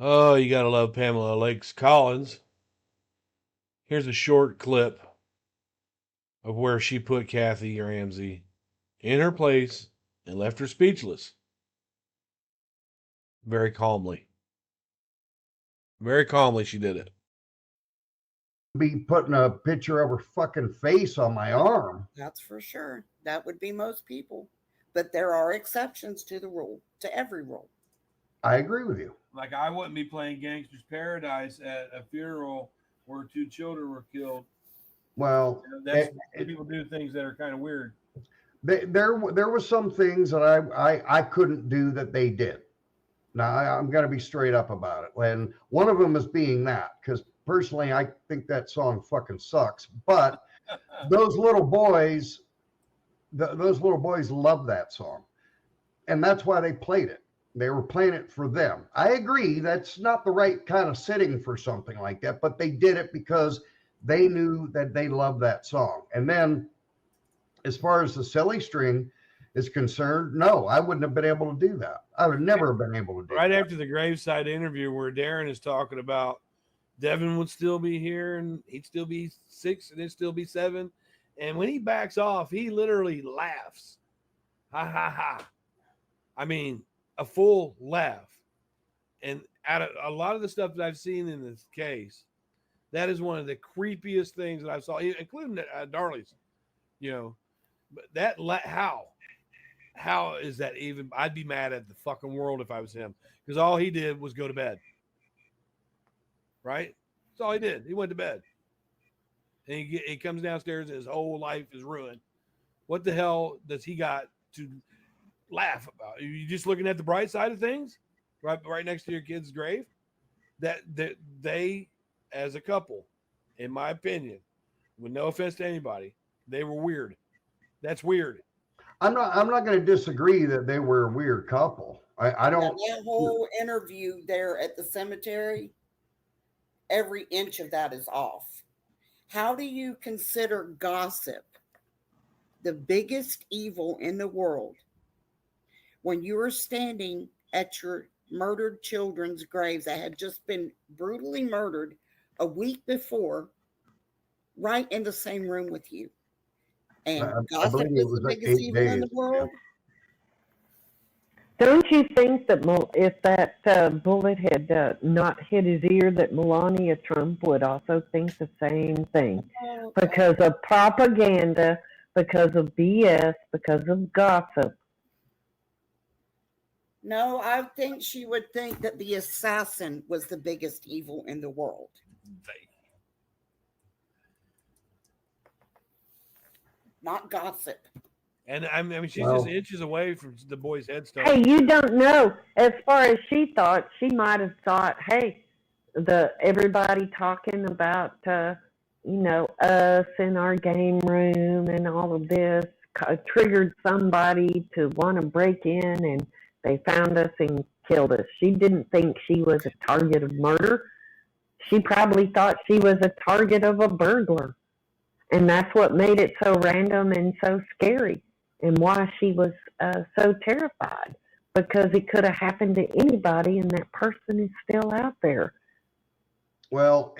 Oh, you gotta love Pamela Collins. Here's a short clip of where she put Cathy Ramsey in her place and left her speechless. Very calmly. Very calmly, she did it. Be putting a picture of her fucking face on my arm. That's for sure. That would be most people. But there are exceptions to the rule, to every rule. I agree with you. Like, I wouldn't be playing Gangster's Paradise at a funeral where 2 children were killed. Well, People do things that are kind of weird. There were some things that I couldn't do that they did. Now, I'm going to be straight up about it. And one of them is being that, because personally, I think that song fucking sucks. But those little boys love that song. And that's why they played it. They were playing it for them. I agree, that's not the right kind of setting for something like that, but they did it because they knew that they loved that song. And then as far as the silly string is concerned, no, I wouldn't have been able to do that. I would never have been able to do right that. After the graveside interview where Darren is talking about Devin would still be here and he'd still be 6 and it'd still be 7. And when he backs off, he literally laughs. Ha ha ha. I mean, a full laugh. And out of a lot of the stuff that I've seen in this case, that is one of the creepiest things that I saw, including Darlie's, but that how is that even? I'd be mad at the fucking world if I was him, because all he did was go to bed. Right? That's all he did. He went to bed. And he comes downstairs and his whole life is ruined. What the hell does he got to laugh about? Are you just looking at the bright side of things? Right next to your kid's grave? That they, as a couple, in my opinion, with no offense to anybody, they were weird. That's weird. I'm not going to disagree that they were a weird couple. I don't. That whole interview there at the cemetery, every inch of that is off. How do you consider gossip the biggest evil in the world when you are standing at your murdered children's graves that had just been brutally murdered a week before, right in the same room with you? And gossip is the biggest evil in the world. Don't you think that if that bullet had not hit his ear, that Melania Trump would also think the same thing? Because of propaganda, because of BS, because of gossip. No, I think she would think that the assassin was the biggest evil in the world. Not gossip. And I mean, she's just inches away from the boy's headstone. Hey, you don't know. As far as she thought, she might have thought, hey, everybody talking about, us in our game room and all of this triggered somebody to want to break in, and they found us and killed us. She didn't think she was a target of murder. She probably thought she was a target of a burglar. And that's what made it so random and so scary, and why she was so terrified, because it could have happened to anybody, and that person is still out there. Well,